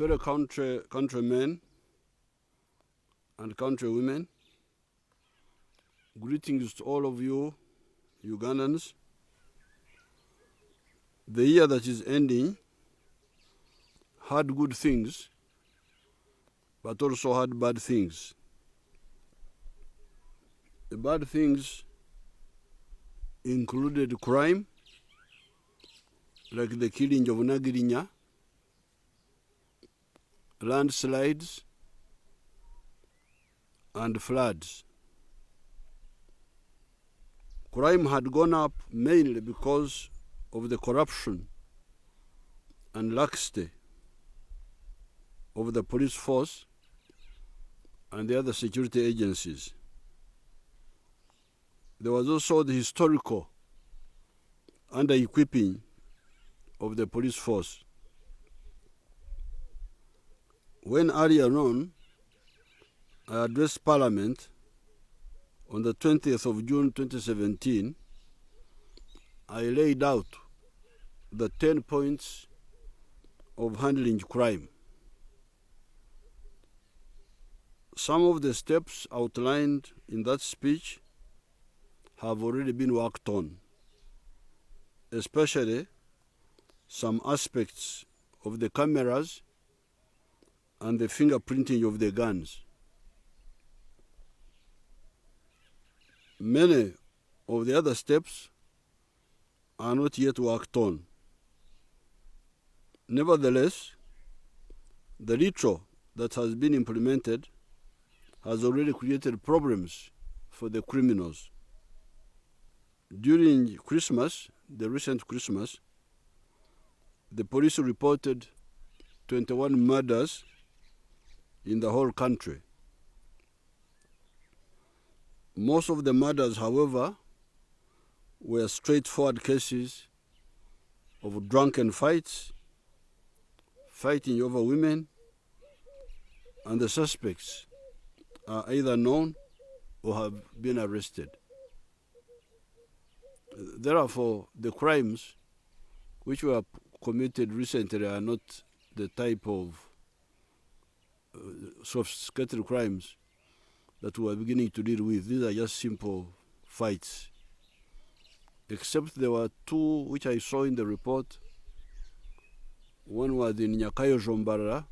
Fellow countrymen and countrywomen, greetings to all of you Ugandans. The year that is ending had good things, but also had bad things. The bad things included crime, like the killing of Nagirinya, landslides, and floods. Crime had gone up mainly because of the corruption and laxity of the police force and the other security agencies. There was also the historical under-equipping of the police force. When earlier on, I addressed Parliament on the 20th of June 2017, I laid out the 10 points of handling crime. Some of the steps outlined in that speech have already been worked on, especially some aspects of the cameras and the fingerprinting of the guns. Many of the other steps are not yet worked on. Nevertheless, the little that has been implemented has already created problems for the criminals. During Christmas, the recent Christmas, the police reported 21 murders in the whole country. Most of the murders, however, were straightforward cases of drunken fights, fighting over women, and the suspects are either known or have been arrested. Therefore, the crimes which were committed recently are not the type of sophisticated crimes that we are beginning to deal with. These are just simple fights. Except there were two which I saw in the report. One was in Nyakayo Zombarara,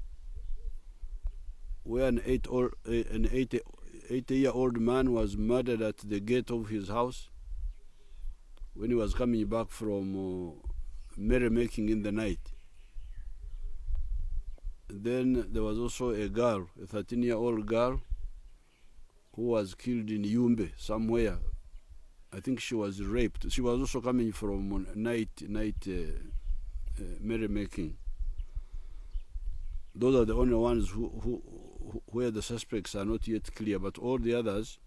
where an 80-year-old man was murdered at the gate of his house when he was coming back from merrymaking in the night. Then there was also a girl, a 13-year-old girl, who was killed in Yumbe, somewhere. I think she was raped. She was also coming from night merrymaking. Those are the only ones where the suspects are not yet clear, but all the others,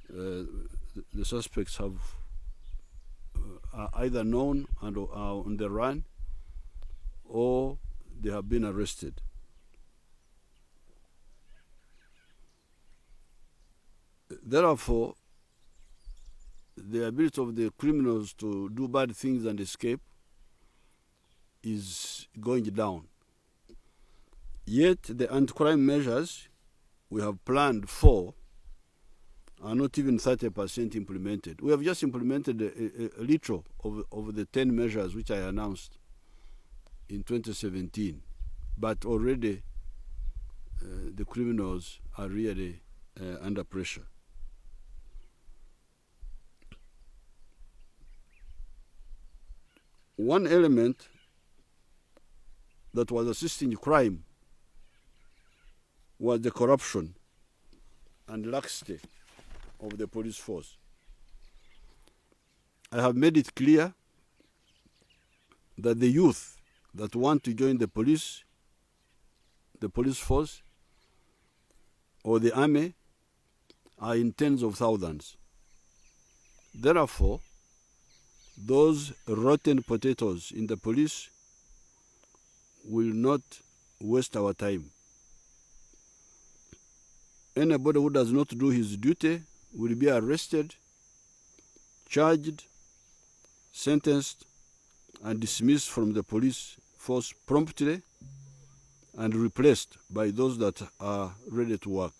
the suspects are either known and are on the run, or they have been arrested. Therefore, the ability of the criminals to do bad things and escape is going down. Yet the anti-crime measures we have planned for are not even 30% implemented. We have just implemented a little of the 10 measures which I announced in 2017, but already the criminals are really under pressure. One element that was assisting crime was the corruption and laxity of the police force. I have made it clear that the youth that want to join the police force, or the army are in tens of thousands. Therefore, those rotten potatoes in the police will not waste our time. Anybody who does not do his duty will be arrested, charged, sentenced, and dismissed from the police force promptly and replaced by those that are ready to work.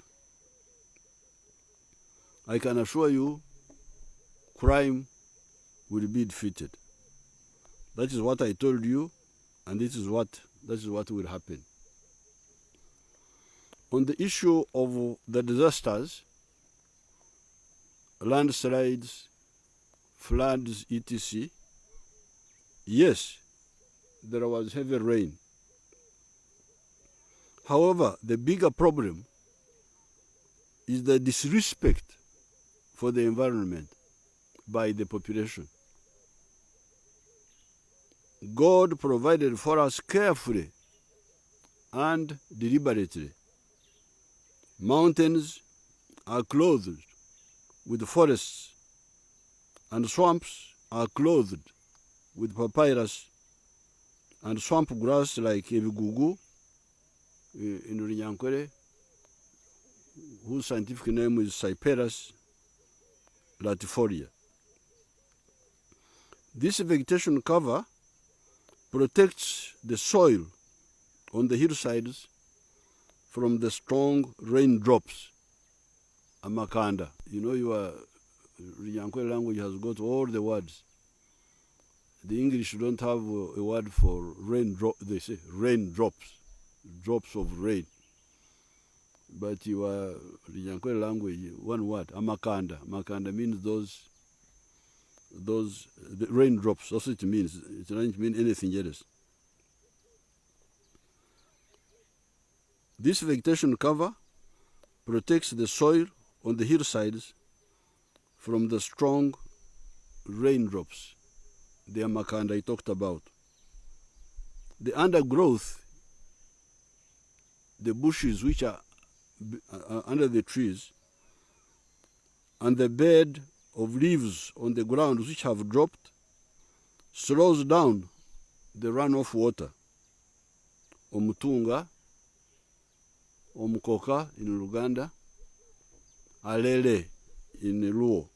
I can assure you, crime will be defeated. That is what I told you, and that is what will happen. On the issue of the disasters, landslides, floods, etc., yes, there was heavy rain. However, the bigger problem is the disrespect for the environment by the population. God provided for us carefully and deliberately. Mountains are clothed with forests, and swamps are clothed with papyrus and swamp grass like ebigugu in Runyankwere, whose scientific name is Cyperus latifolia. This vegetation cover protects the soil on the hillsides from the strong raindrops. Amakanda. You know, your Runyankwere language has got all the words. The English don't have a word for raindrop. They say raindrops, drops of rain. But your Runyankwere language, one word, amakanda. Amakanda means the raindrops. That's what it means. It doesn't mean anything else. This vegetation cover protects the soil on the hillsides from the strong raindrops, the amakanda I talked about. The undergrowth, the bushes which are under the trees, and the bed of leaves on the ground which have dropped, slows down the runoff water. Omutunga, omukoka in Uganda, alele in Luo.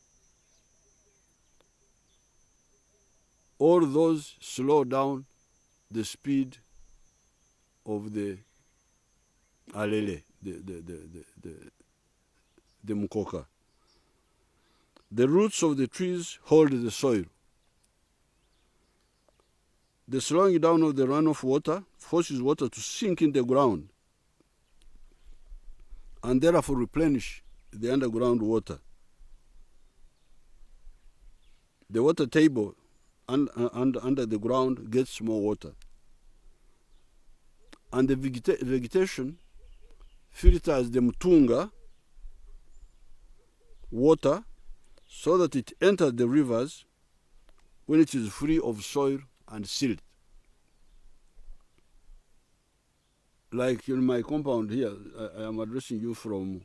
All those slow down the speed of the alele, the mukoka. The roots of the trees hold the soil. The slowing down of the runoff water forces water to sink in the ground and therefore replenish the underground water. The water table under the ground gets more water. And the vegetation filters the mutunga water so that it enters the rivers when it is free of soil and silt. Like in my compound here, I am addressing you from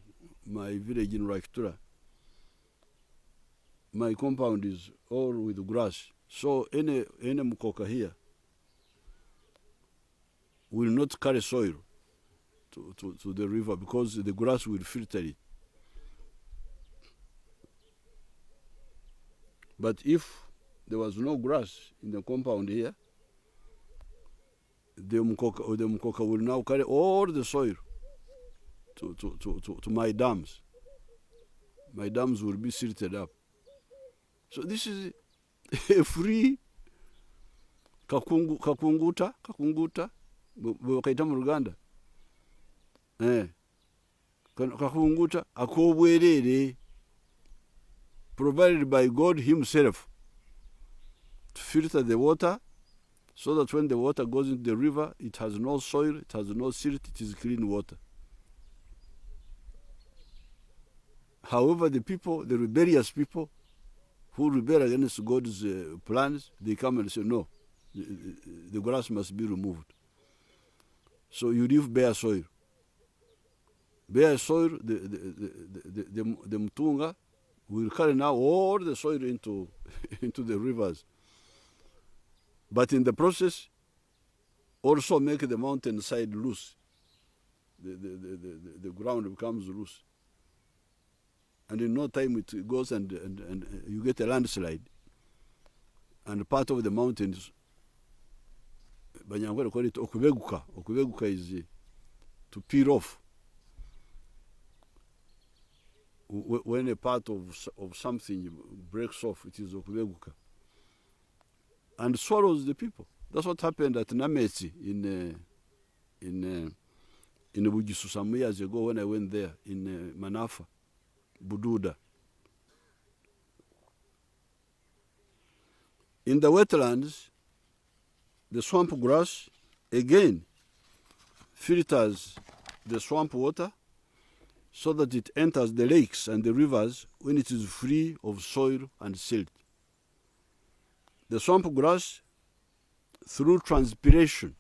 my village in Raikitura. My compound is all with grass. So any mukoka here will not carry soil to the river because the grass will filter it. But if there was no grass in the compound here, the mukoka will now carry all the soil to my dams. My dams will be silted up. So this is a free kakunguta bwekaita mu Luganda. Kakunguta akobwerere provided by God himself to filter the water so that when the water goes into the river, it has no soil, it has no silt, it is clean water. However, the rebellious people who rebel against God's plans, they come and say, no, the grass must be removed. So you leave bare soil. Bare soil, the mutunga will carry now all the soil into the rivers. But in the process, also make the mountain side loose. The ground becomes loose. And in no time it goes and you get a landslide. And part of the mountains, Banyangwere call it okubeguka. Okubeguka is to peel off. When a part of something breaks off, it is okubeguka. And swallows the people. That's what happened at Namesi in Bugisu some years ago when I went there in Manafa, Bududa. In the wetlands, the swamp grass again filters the swamp water so that it enters the lakes and the rivers when it is free of soil and silt. The swamp grass, through transpiration,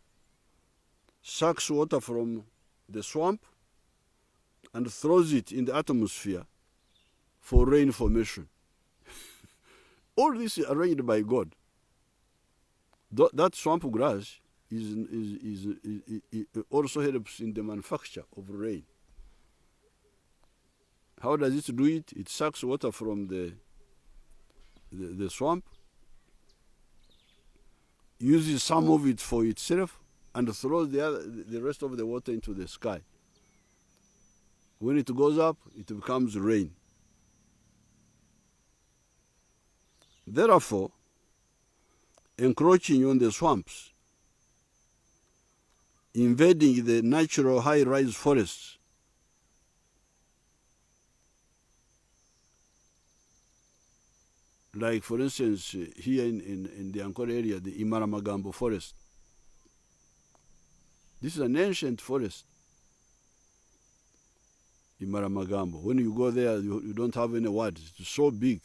sucks water from the swamp and throws it in the atmosphere for rain formation. All this is arranged by God. That swamp grass is also helps in the manufacture of rain. How does it do it? It sucks water from the swamp, uses some of it for itself, and throws the rest of the water into the sky. When it goes up, it becomes rain. Therefore, encroaching on the swamps, invading the natural high-rise forests, like for instance here in the Ankole area, the Imaramagambo forest. This is an ancient forest, Imaramagambo. When you go there, you don't have any words. It's so big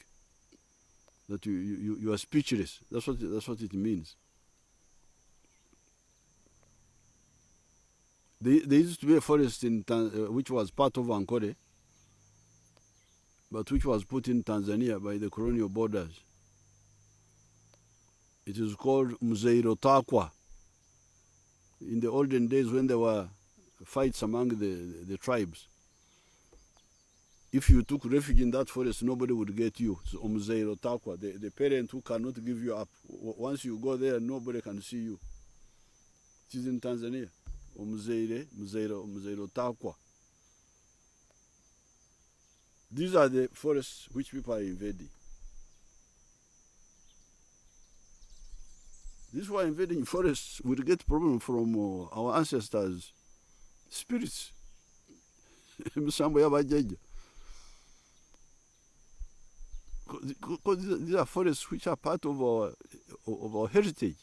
that you are speechless. That's what it means. There used to be a forest which was part of Ankole, but which was put in Tanzania by the colonial borders. It is called Muzeirotakwa. In the olden days when there were fights among the tribes, if you took refuge in that forest, nobody would get you. So Muzeirotakwa, the parent who cannot give you up. Once you go there, nobody can see you. It is in Tanzania. Muzeirotakwa. These are the forests which people are invading. These who are invading forests will get problem from our ancestors' spirits. Because these are forests which are part of our heritage.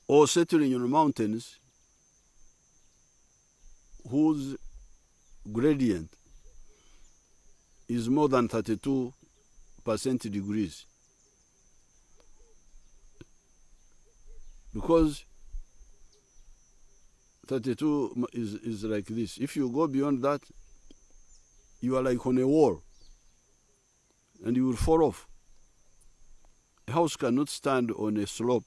Or settling on mountains whose gradient is more than 32% degrees. Because 32 is like this. If you go beyond that, you are like on a wall and you will fall off. A house cannot stand on a slope,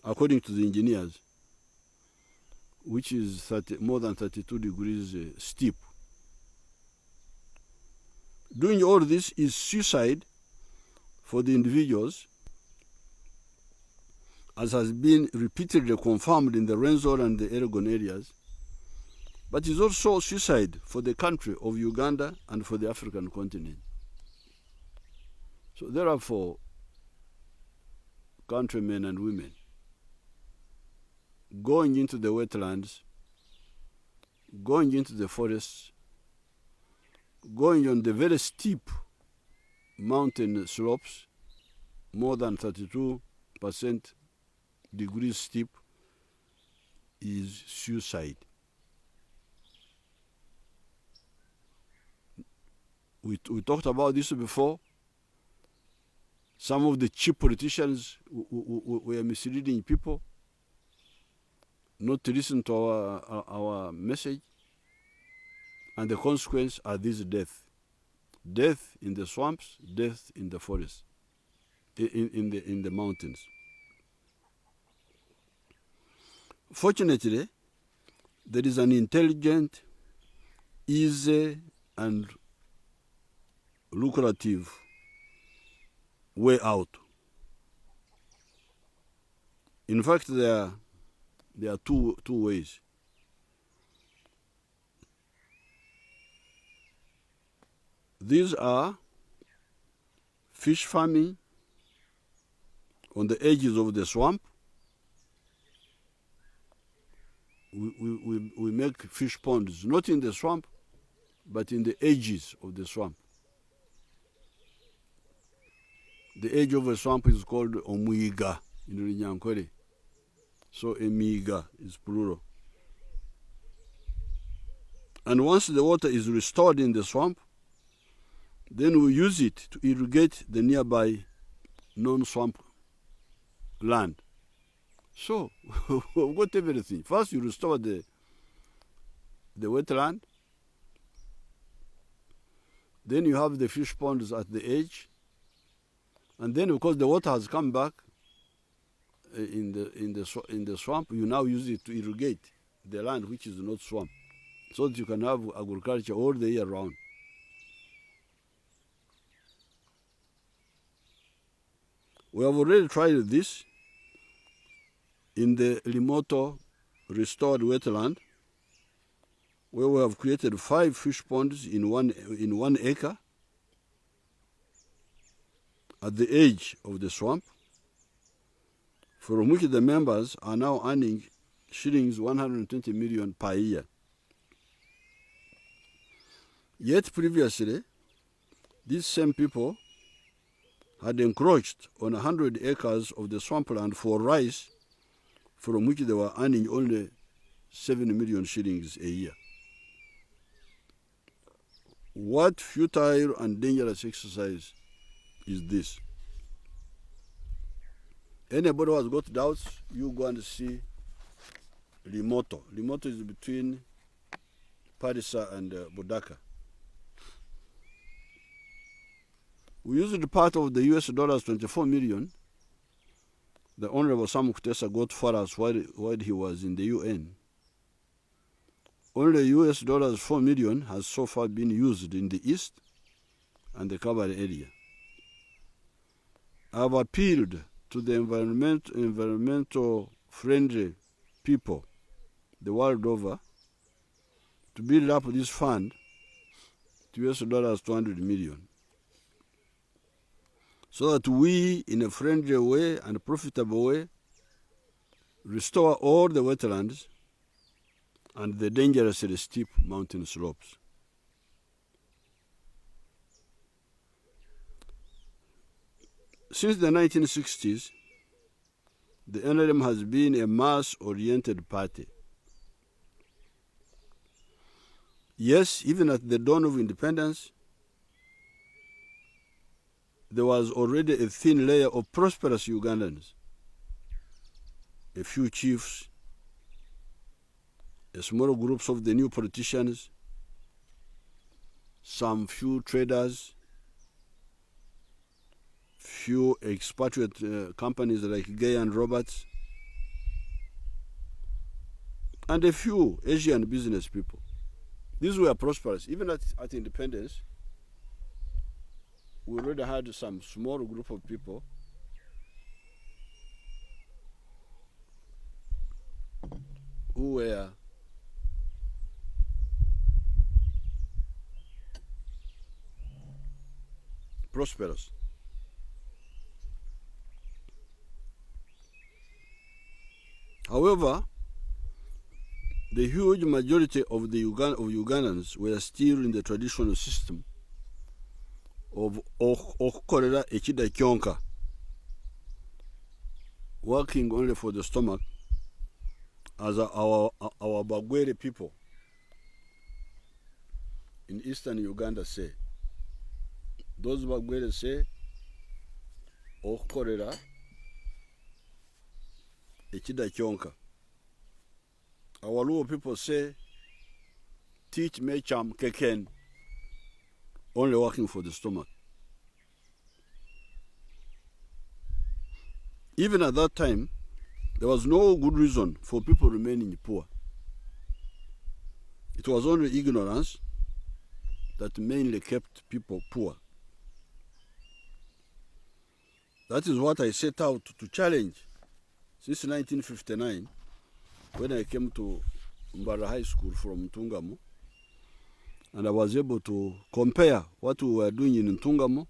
according to the engineers, which is more than 32 degrees steep. Doing all this is suicide for the individuals, as has been repeatedly confirmed in the Renzor and the Elgon areas, but is also suicide for the country of Uganda and for the African continent. So therefore, countrymen and women, going into the wetlands, going into the forests, going on the very steep mountain slopes, more than 32% degrees steep, is suicide. We talked about this before. Some of the cheap politicians were misleading people not to listen to our message, and the consequence are this death. Death in the swamps, death in the forest, in the mountains. Fortunately, there is an intelligent, easy, and lucrative way out. In fact, there are two ways. These are fish farming on the edges of the swamp. We make fish ponds, not in the swamp, but in the edges of the swamp. The edge of a swamp is called omuiga in Runyankore. So emiga is plural. And once the water is restored in the swamp, then we use it to irrigate the nearby non-swamp land. So we've got everything. First you restore the wetland. Then you have the fish ponds at the edge. And then because the water has come back in the swamp, you now use it to irrigate the land which is not swamp, so that you can have agriculture all the year round. We have already tried this in the Limoto restored wetland, where we have created 5 fish ponds in one acre at the edge of the swamp, from which the members are now earning shillings 120 million per year. Yet previously, these same people had encroached on 100 acres of the swampland for rice, from which they were earning only 7 million shillings a year. What futile and dangerous exercise is this? Anybody who has got doubts, you go and see Limoto. Limoto is between Parisa and Bodaka. We used part of the US dollars 24 million the Honorable Sam Kutesa got for us while he was in the UN. Only US dollars 4 million has so far been used in the East and the Kabale area. I have appealed to the environmental friendly people the world over to build up this fund to US dollars 200 million, so that we, in a friendly way and profitable way, restore all the wetlands and the dangerously steep mountain slopes. Since the 1960s, the NRM has been a mass-oriented party. Yes, even at the dawn of independence, there was already a thin layer of prosperous Ugandans, a few chiefs, a small groups of the new politicians, some few traders, few expatriate companies like Gay and Roberts, and a few Asian business people. These were prosperous. Even at independence, we already had some small group of people who were prosperous. However, the huge majority of the Ugandans were still in the traditional system of okukolera ekida kyonka, working only for the stomach, as our Bagwere people in eastern Uganda say. Those Bagwere say okukolera ekida kyonka. Our Luo people say teach mecham keken, only working for the stomach. Even at that time, there was no good reason for people remaining poor. It was only ignorance that mainly kept people poor. That is what I set out to challenge since 1959 when I came to Mbara High School from Ntungamo, and I was able to compare what we were doing in Ntungamo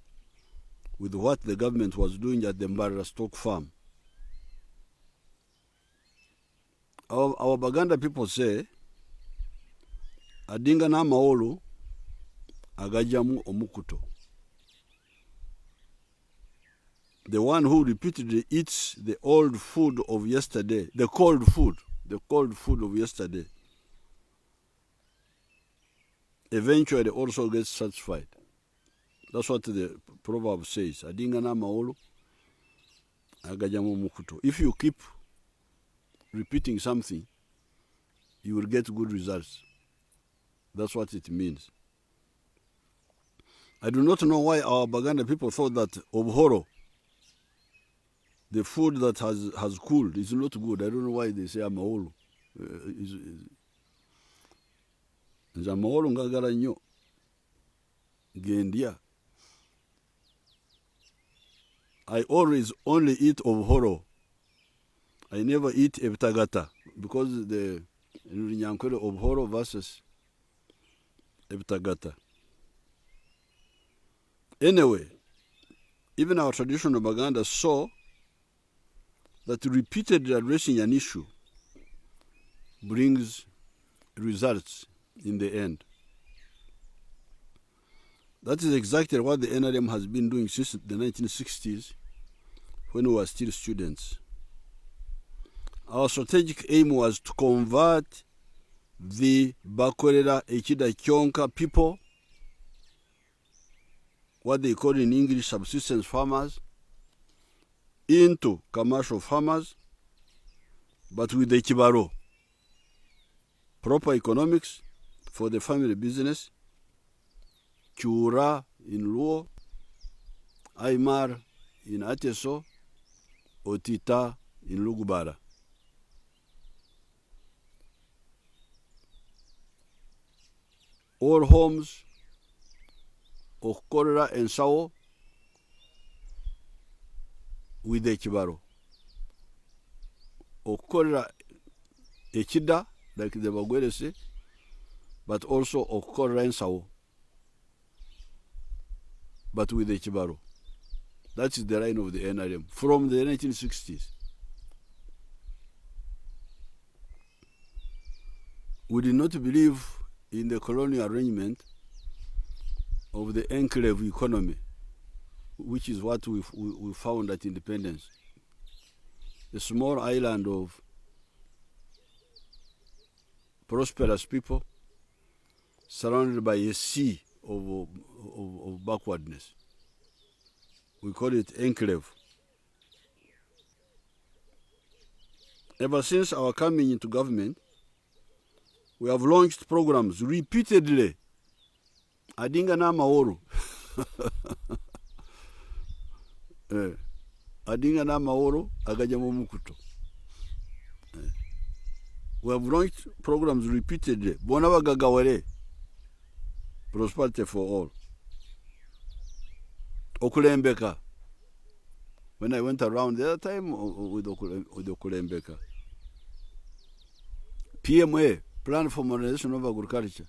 with what the government was doing at the Mbara Stock Farm. Our Baganda people say, adinga na maolu agajamu omukuto. The one who repeatedly eats the old food of yesterday, the cold food of yesterday, eventually also gets satisfied. That's what the proverb says. Adinga na maolu agajamu omukuto. If you keep repeating something, you will get good results. That's what it means. I do not know why our Baganda people thought that obhoro, the food that has cooled, is not good. I don't know why they say amaolo. Amaolo ngagala nnyo gendia. I always only eat obhoro. I never eat ebitagata because the Nyankwere obhoro versus ebitagata. Anyway, even our traditional Baganda saw that repeatedly addressing an issue brings results in the end. That is exactly what the NRM has been doing since the 1960s when we were still students. Our strategic aim was to convert the Bakorera Echida Kyonka people, what they call in English subsistence farmers, into commercial farmers, but with the Kibaro. Proper economics for the family business, Chura in Luo, Aymar in Ateso, Otita in Lugubara. All homes of Korera and Sao with the Kibaro. Okorera Echida, like the Bagwere say, but also Okorera and Sao, but with the Kibaro. That is the line of the NRM from the 1960s. We did not believe in the colonial arrangement of the enclave economy, which is what we found at independence. A small island of prosperous people surrounded by a sea of backwardness. We call it enclave. Ever since our coming into government, we have launched programs repeatedly. Adinga na maoro. Adinga na maoro, agajamu mukuto. We have launched programs repeatedly. Bonawa gagaware. Prosperity for all. Okulembeka. When I went around the other time with Okulembeka. PMA, Plan for Modernization of Agriculture.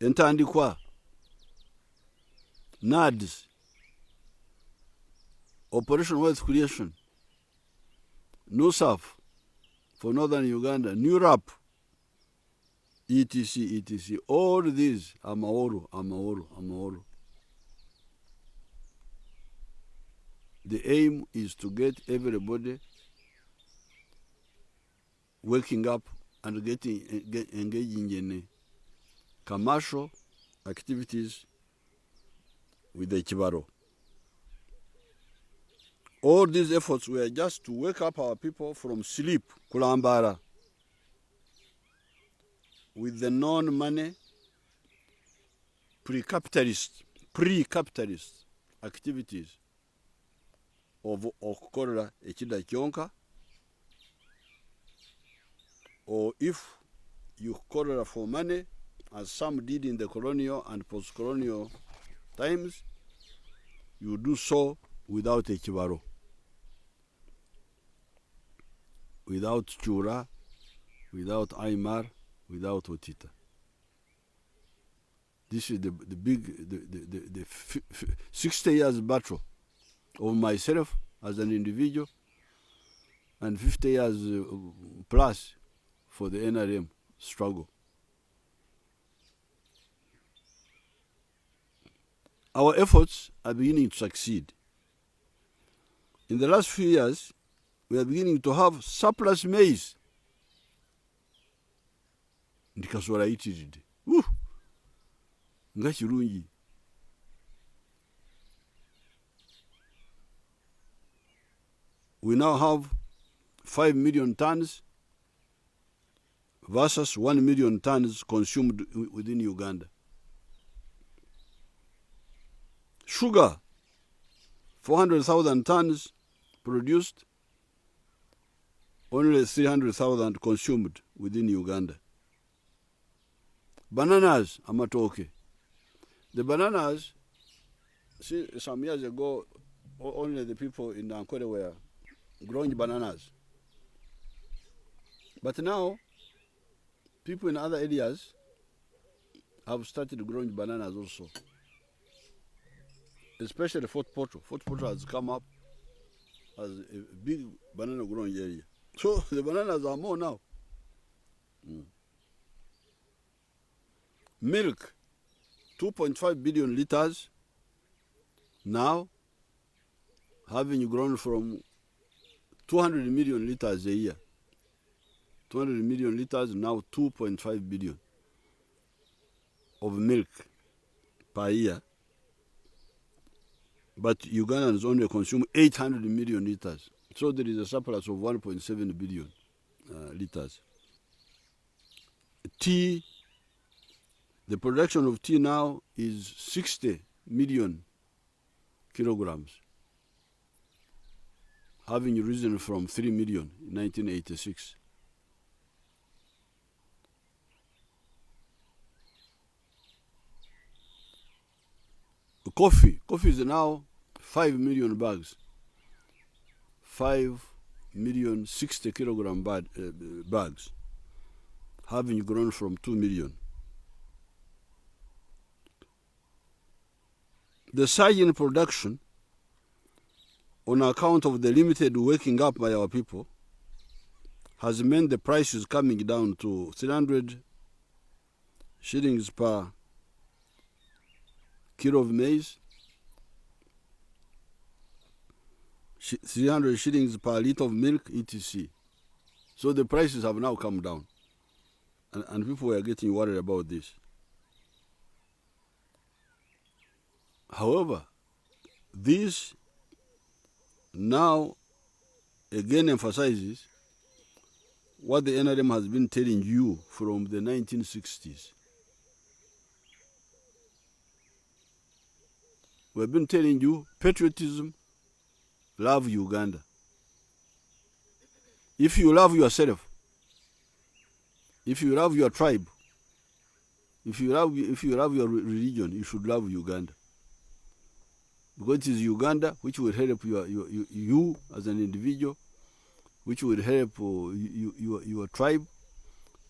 Entandikwa. NADS. Operation Wealth Creation. NUSAF for Northern Uganda. NURAP. etc. All these are Amaoro. The aim is to get everybody waking up and engaging in commercial activities with the Kibaro. All these efforts were just to wake up our people from sleep, Kulambara, with the non-money, pre-capitalist activities of Okorera Echida Kyonka, or if you Korera for money, as some did in the colonial and post-colonial times, you do so without a kibaro, without chura, without aymar, without otita. This is the 60 years battle of myself as an individual, and 50 years plus for the NRM struggle. Our efforts are beginning to succeed. In the last few years, we are beginning to have surplus maize. Ndikasora itiride. Nga kirungi. We now have 5 million tons versus 1 million tons consumed within Uganda. Sugar, 400,000 tons produced, only 300,000 consumed within Uganda. Bananas, amatoke. The bananas, some years ago, only the people in Ankole were growing bananas. But now, people in other areas have started growing bananas also. Especially Fort Portal. Fort Portal has come up as a big banana growing area. So the bananas are more now. Milk, 2.5 billion liters, now having grown from 200 million liters a year. 200 million liters, now 2.5 billion of milk per year. But Ugandans only consume 800 million liters. So there is a surplus of 1.7 billion liters. Tea, the production of tea now is 60 million kilograms, having risen from 3 million in 1986. Coffee is now 5 million bags, 5 million 60 kilogram bags, having grown from 2 million. The surge in production, on account of the limited waking up by our people, has meant the prices coming down to 300 shillings per kilo of maize, 300 shillings per liter of milk, etc. So the prices have now come down, and people are getting worried about this. However, this now again emphasizes what the NRM has been telling you from the 1960s. We've been telling you patriotism, love Uganda. If you love yourself, if you love your tribe, if you love your religion, you should love Uganda. Because it is Uganda which will help you as an individual, which will help your tribe,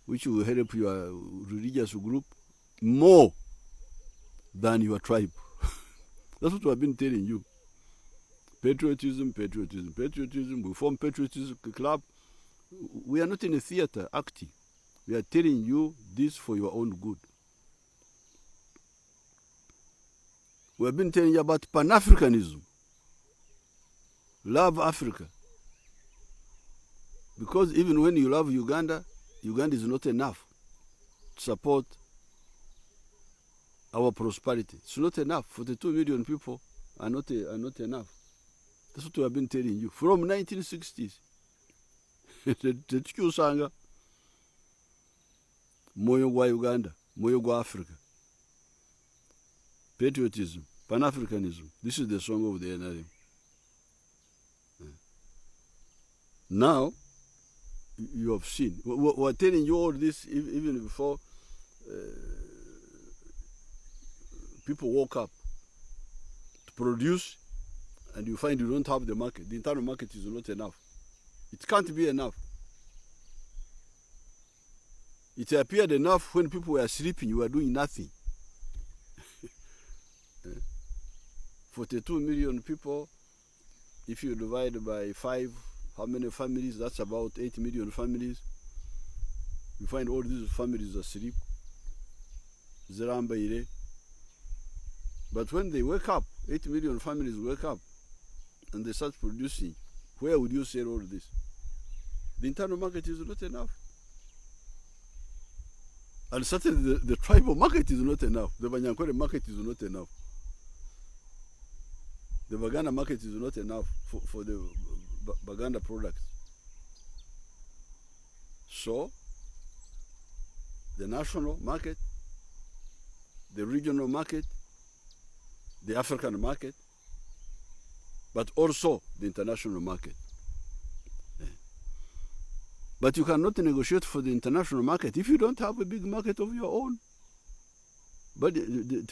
which will help your religious group more than your tribe. That's what I've been telling you. Patriotism, patriotism, patriotism. We form patriotism club. We are not in a theater acting. We are telling you this for your own good. We have been telling you about Pan-Africanism. Love Africa. Because even when you love Uganda, Uganda is not enough to support our prosperity. It's not enough. 42 million people are not enough. That's what we have been telling you from 1960s. Tetukyusanga moyo gwa Uganda, moyo gwa Africa. Patriotism, Pan-Africanism. This is the song of the NRM. Now, you have seen. We're telling you all this even before people woke up to produce and you find you don't have the market. The internal market is not enough. It can't be enough. It appeared enough when people were sleeping, you were doing nothing. 42 million people, if you divide by 5, how many families? That's about 8 million families. You find all these families asleep. Zerambaire. But when they wake up, 8 million families wake up and they start producing, where would you sell all this? The internal market is not enough. And certainly the tribal market is not enough. The Banyankore market is not enough. The Baganda market is not enough for the Baganda products. So, the national market, the regional market, the African market, but also the international market. But you cannot negotiate for the international market if you don't have a big market of your own. But the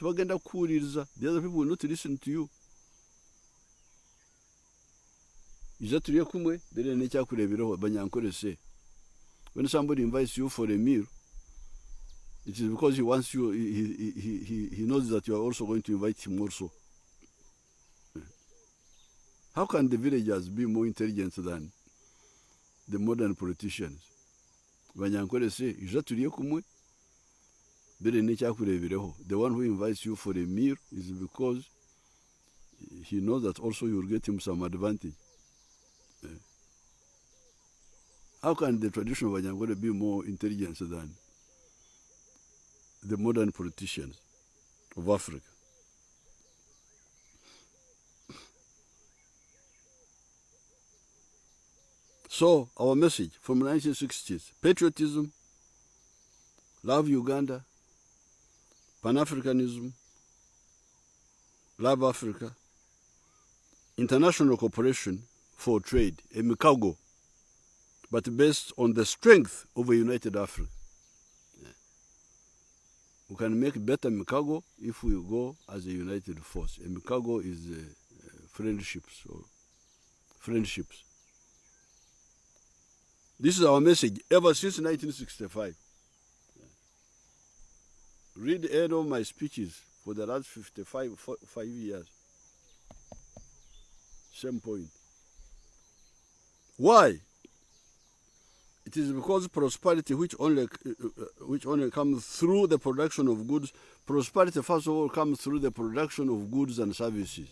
other people will not listen to you. When somebody invites you for a meal, it is because he wants you, he knows that you are also going to invite him also. How can the villagers be more intelligent than the modern politicians? Banyankore say, the one who invites you for a meal is because he knows that also you will get him some advantage. How can the traditional Banyankore be more intelligent than the modern politicians of Africa? So, our message from the 1960s, patriotism, love Uganda, Pan-Africanism, love Africa, international cooperation for trade, a Mikago, but based on the strength of a united Africa. We can make better Mikago if we go as a united force. A Mikago is friendships. This is our message ever since 1965. Read any of my speeches for the last 5 years. Same point. Why? It is because prosperity, which only comes through the production of goods, prosperity first of all comes through the production of goods and services.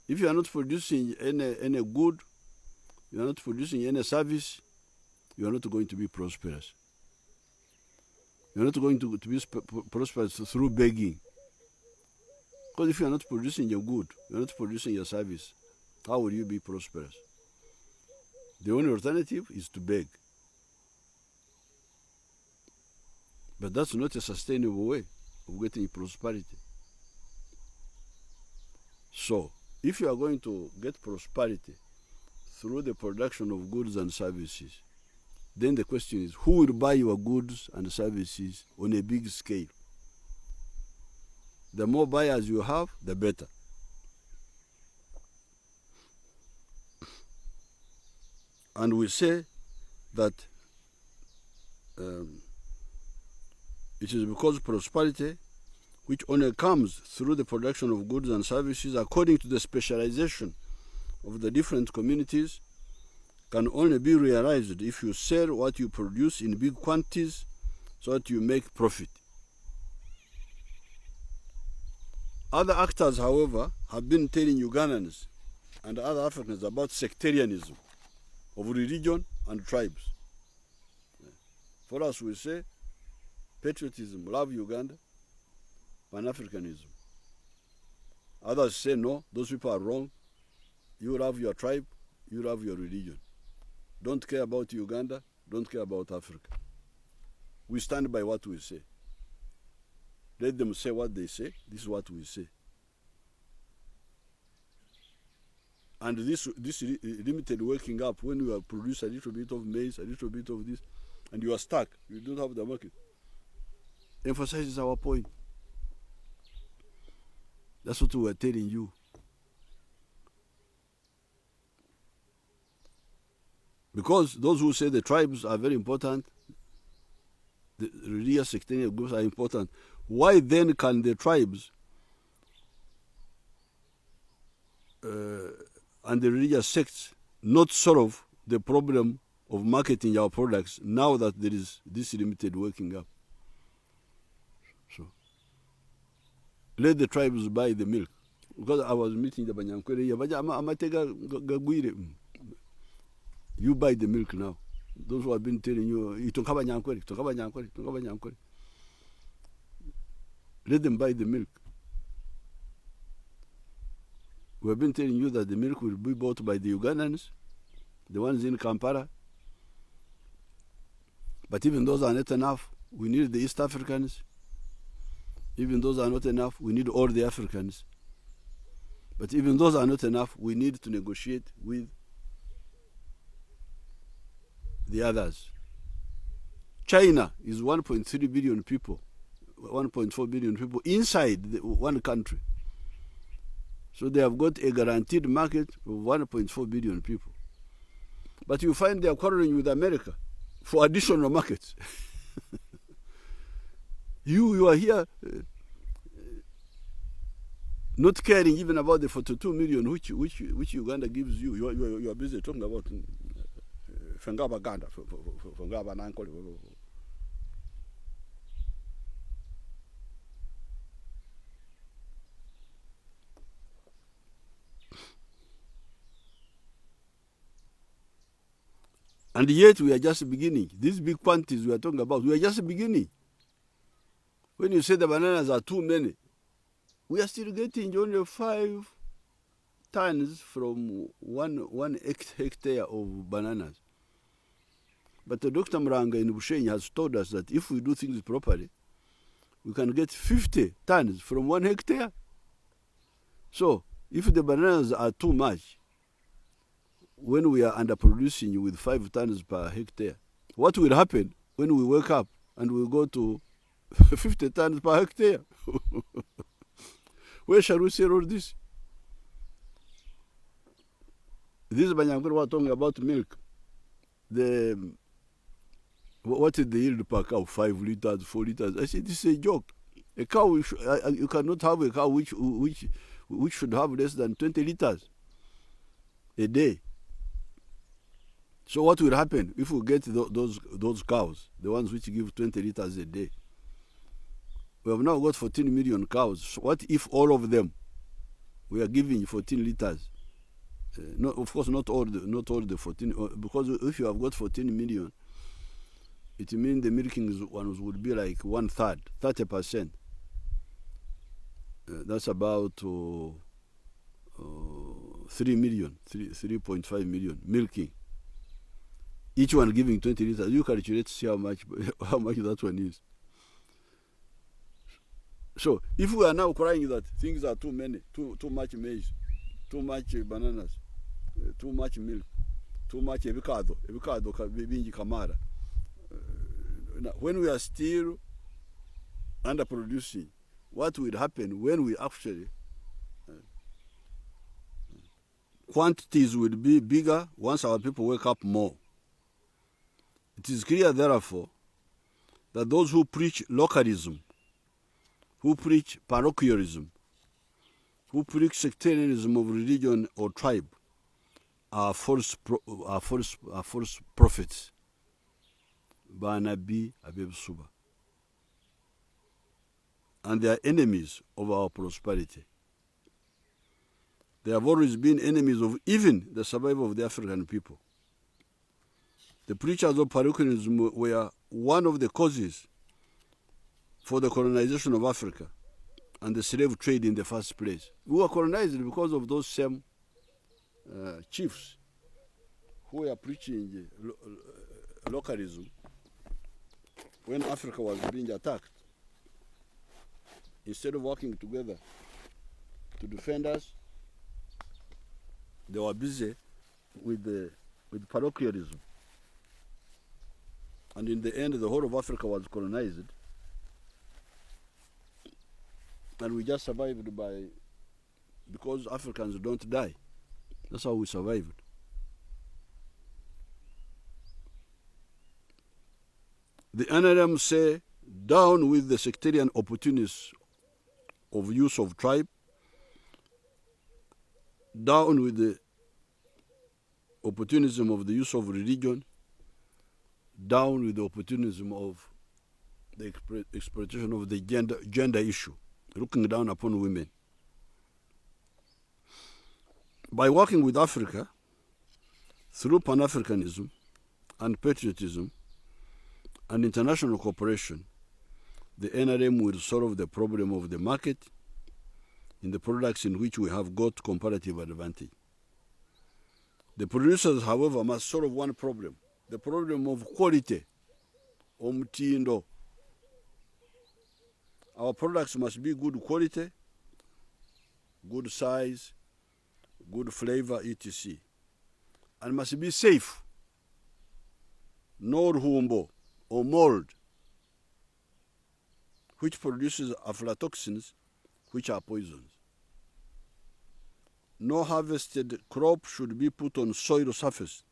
If you are not producing any good, you are not producing any service, you are not going to be prosperous. You are not going to be prosperous through begging. Because if you are not producing your good, you are not producing your service, how will you be prosperous? The only alternative is to beg. But that's not a sustainable way of getting prosperity. So, if you are going to get prosperity through the production of goods and services, then the question is, who will buy your goods and services on a big scale? The more buyers you have, the better. And we say that it is because prosperity, which only comes through the production of goods and services according to the specialization of the different communities, can only be realized if you sell what you produce in big quantities so that you make profit. Other actors, however, have been telling Ugandans and other Africans about sectarianism of religion and tribes. For us, we say patriotism, love Uganda, Pan-Africanism. Others say no, those people are wrong. You love your tribe, you love your religion. Don't care about Uganda, don't care about Africa. We stand by what we say. Let them say what they say, this is what we say. And this limited waking up, when you have produced a little bit of maize, a little bit of this, and you are stuck, you don't have the market, emphasizes our point. That's what we were telling you. Because those who say the tribes are very important, the religious sectarian groups are important, why then can the tribes and the religious sects not solve the problem of marketing our products now that there is this limited waking up? So let the tribes buy the milk. Because I was meeting the Banyankwere, you buy the milk now. Those who have been telling you, let them buy the milk. We have been telling you that the milk will be bought by the Ugandans, the ones in Kampala. But even those are not enough. We need the East Africans. Even those are not enough. We need all the Africans. But even those are not enough. We need to negotiate with the others. China is 1.3 billion people, 1.4 billion people inside one country. So they have got a guaranteed market of 1.4 billion people. But you find they are quarreling with America for additional markets. You are here not caring even about the 42 million which Uganda gives you. You are busy talking about Fengaba Ganda, Fengaba Nankoli. And yet we are just beginning. These big quantities we are talking about, we are just beginning. When you say the bananas are too many, we are still getting only 5 tons from one hectare of bananas. But Dr. Mranga in Bushenyi has told us that if we do things properly, we can get 50 tons from 1 hectare. So if the bananas are too much, when we are underproducing with 5 tons per hectare, what will happen when we wake up and we go to 50 tons per hectare? Where shall we sell all this? This Banyankuru was talking about milk. What is the yield per cow? 5 liters, 4 liters. I said, this is a joke. A cow, you cannot have a cow which should have less than 20 liters a day. So what will happen if we get those cows, the ones which give 20 liters a day? We have now got 14 million cows. So what if all of them we are giving 14 liters? No, of course, not all the 14, because if you have got 14 million, it means the milking ones would be like 1/3, 30%. That's about 3 million, 3.5 million milking. Each one giving 20 liters. You calculate to see how much that one is. So if we are now crying that things are too many, too much maize, too much bananas, too much milk, too much ebikado bingi kamara, when we are still underproducing, what will happen when we actually quantities will be bigger once our people wake up more? It is clear, therefore, that those who preach localism, who preach parochialism, who preach sectarianism of religion or tribe, are false prophets. Banabi Abebusuba. And they are enemies of our prosperity. They have always been enemies of even the survival of the African people. The preachers of parochialism were one of the causes for the colonization of Africa and the slave trade in the first place. We were colonized because of those same chiefs who were preaching localism when Africa was being attacked. Instead of working together to defend us, they were busy with parochialism. And in the end, the whole of Africa was colonized. And we just survived by because Africans don't die. That's how we survived. The NRM say, down with the sectarian opportunists of use of tribe, down with the opportunism of the use of religion, down with the opportunism of the exploitation of the gender issue, looking down upon women. By working with Africa through Pan-Africanism and patriotism and international cooperation, the NRM will solve the problem of the market in the products in which we have got comparative advantage. The producers, however, must solve one problem, the problem of quality, omutindo. Our products must be good quality, good size, good flavor, etc. And must be safe. No rumbo or mold, which produces aflatoxins, which are poisons. No harvested crop should be put on soil surface.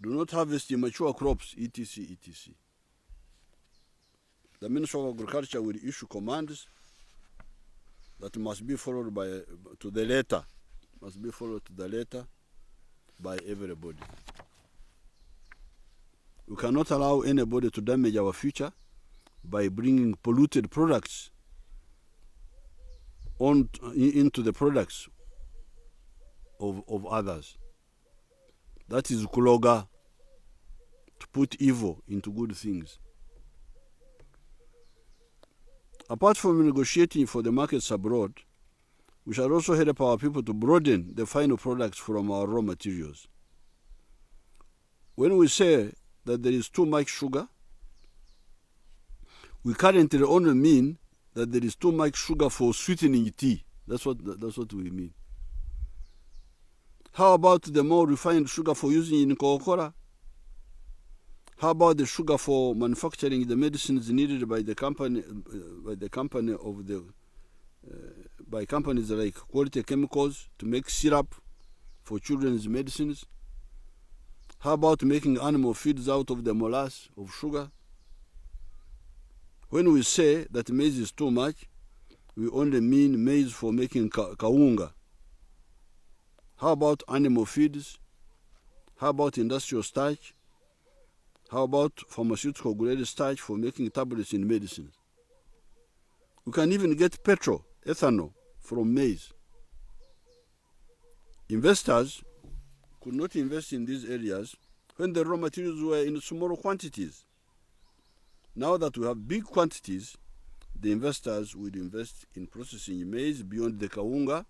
Do not harvest immature crops, etc., etc. The Ministry of Agriculture will issue commands that must be followed to the letter by everybody. We cannot allow anybody to damage our future by bringing polluted products into the products of others. That is kuloga, to put evil into good things. Apart from negotiating for the markets abroad, we shall also help our people to broaden the final products from our raw materials. When we say that there is too much sugar, we currently only mean that there is too much sugar for sweetening tea. That's what we mean. How about the more refined sugar for using in Coca-Cola? How about the sugar for manufacturing the medicines needed by companies like Quality Chemicals to make syrup for children's medicines? How about making animal feeds out of the molasses of sugar? When we say that maize is too much, we only mean maize for making kaunga. How about animal feeds? How about industrial starch? How about pharmaceutical grade starch for making tablets in medicines? We can even get petrol, ethanol, from maize. Investors could not invest in these areas when the raw materials were in small quantities. Now that we have big quantities, the investors will invest in processing maize beyond the kaunga,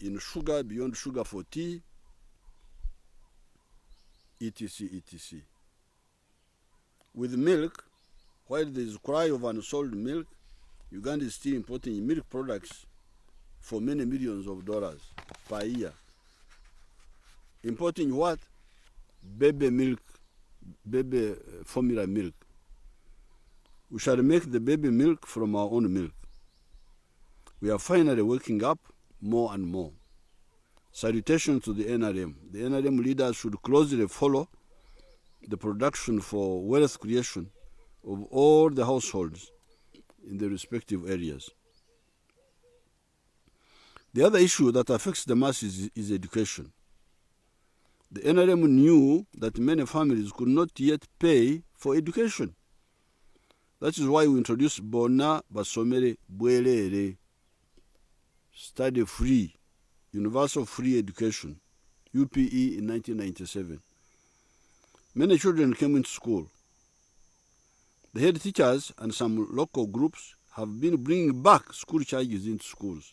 in sugar beyond sugar for tea, etc., etc. With milk, while there is cry of unsold milk, Uganda is still importing milk products for many millions of dollars per year. Importing what? Baby milk, baby formula milk. We shall make the baby milk from our own milk. We are finally waking up more and more. Salutations to the NRM. The NRM leaders should closely follow the production for wealth creation of all the households in the respective areas. The other issue that affects the masses is education. The NRM knew that many families could not yet pay for education. That is why we introduced Bona Basomere Bwelere, study free, universal free education, UPE, in 1997. Many children came into school. The head teachers and some local groups have been bringing back school charges into schools.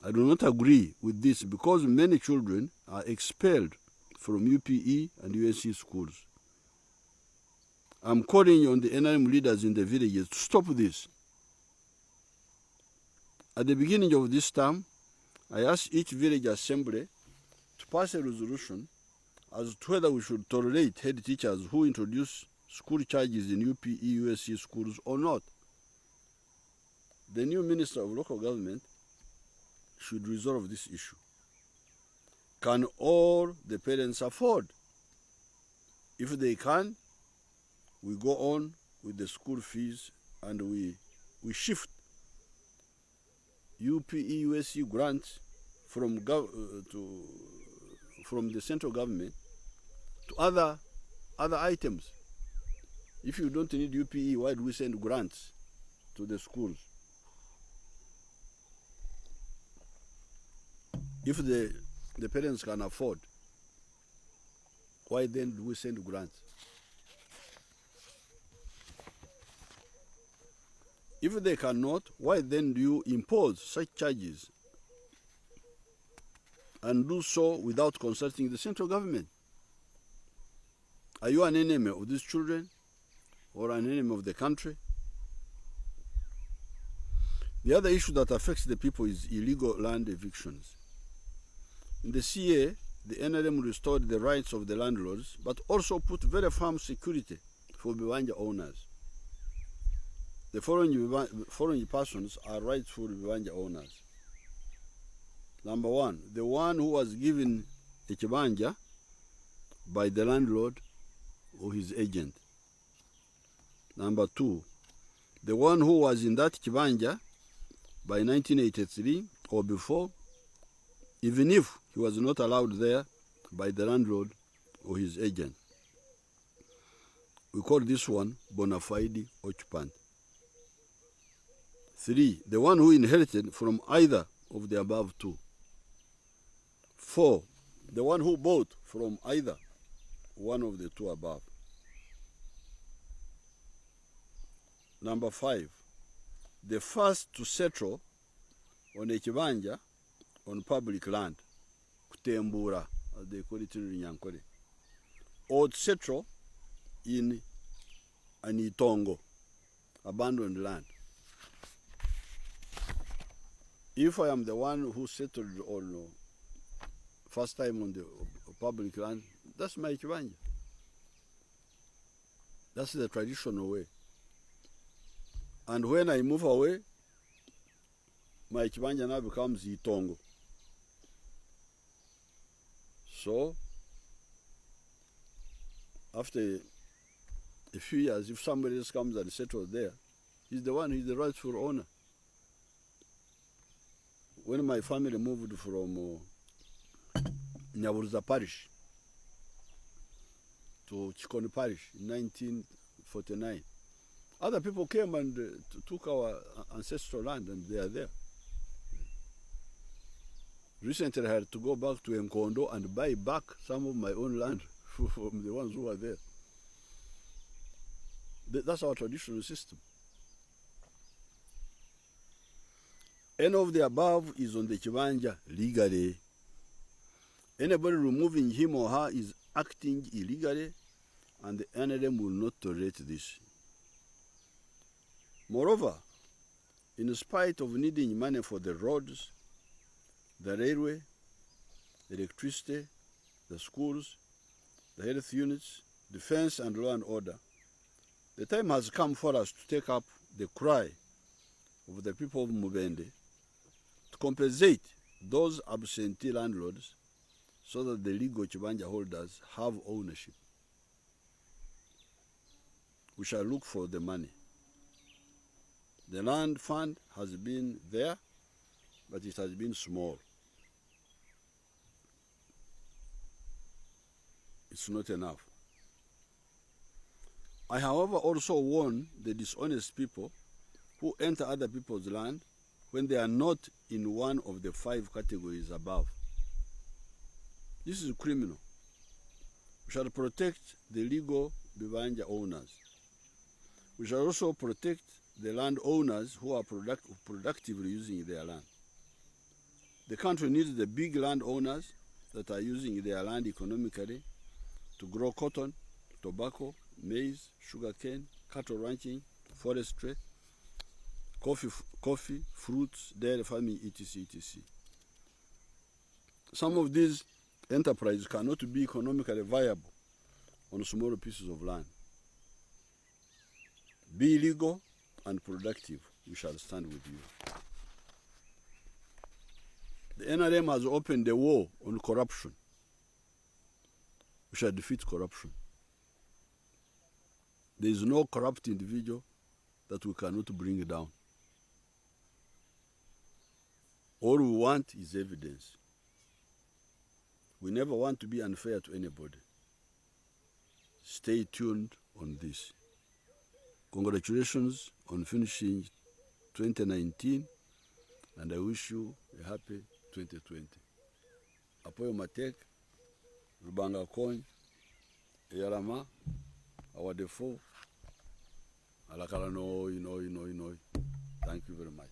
I do not agree with this because many children are expelled from UPE and USC schools. I'm calling on the NRM leaders in the villages to stop this. At the beginning of this term, I asked each village assembly to pass a resolution as to whether we should tolerate head teachers who introduce school charges in UPE, USC schools or not. the new Minister of Local Government should resolve this issue. Can all the parents afford? If they can, we go on with the school fees and we shift UPE USC grants from the central government to other items. If you don't need UPE, why do we send grants to the schools? If the parents can afford, why then do we send grants? If they cannot, why then do you impose such charges and do so without consulting the central government? Are you an enemy of these children or an enemy of the country? The other issue that affects the people is illegal land evictions. In the CA, the NRM restored the rights of the landlords, but also put very firm security for Biwanja owners. The foreign persons are rightful Biwanja owners. Number one, the one who was given a Kibanja by the landlord or his agent. Number two, the one who was in that Kibanja by 1983 or before, even if he was not allowed there by the landlord or his agent. We call this one bona fide occupant. Three, the one who inherited from either of the above two. Four, the one who bought from either one of the two above. Number five, the first to settle on a kibanja on public land, kutembura, as they call it in Runyankore, or to settle in an itongo, abandoned land. If I am the one who settled on first time on the public land, that's my kibanja. That's the traditional way. And when I move away, my kibanja now becomes itongo. So, after a few years, if somebody else comes and settles there, he's the one, he's the rightful owner. When my family moved from Nyaburuza Parish to Chikoni Parish in 1949, other people came and took our ancestral land, and they are there. Recently, I had to go back to Nkondo and buy back some of my own land from the ones who are there. That's our traditional system. Any of the above is on the kibanja legally. Anybody removing him or her is acting illegally, and the NRM will not tolerate this. Moreover, in spite of needing money for the roads, the railway, electricity, the schools, the health units, defense and law and order, the time has come for us to take up the cry of the people of Mubende to compensate those absentee landlords so that the legal kibanja holders have ownership. We shall look for the money. The land fund has been there, but it has been small. It's not enough. I, however, also warn the dishonest people who enter other people's land when they are not in one of the 5 categories above. This is criminal. We shall protect the legal Bibanja owners. We shall also protect the land owners who are productively using their land. The country needs the big land owners that are using their land economically to grow cotton, tobacco, maize, sugarcane, cattle ranching, forestry, coffee, fruits, dairy farming, etc., etc. Some of these enterprises cannot be economically viable on smaller pieces of land. Be legal and productive. we shall stand with you. The NRM has opened a war on corruption. We shall defeat corruption. There is no corrupt individual that we cannot bring down. All we want is evidence. We never want to be unfair to anybody. Stay tuned on this. Congratulations on finishing 2019, and I wish you a happy 2020. Apoyo Matek, Rubanga Coin, Yarama, our default, Alakala no. Thank you very much.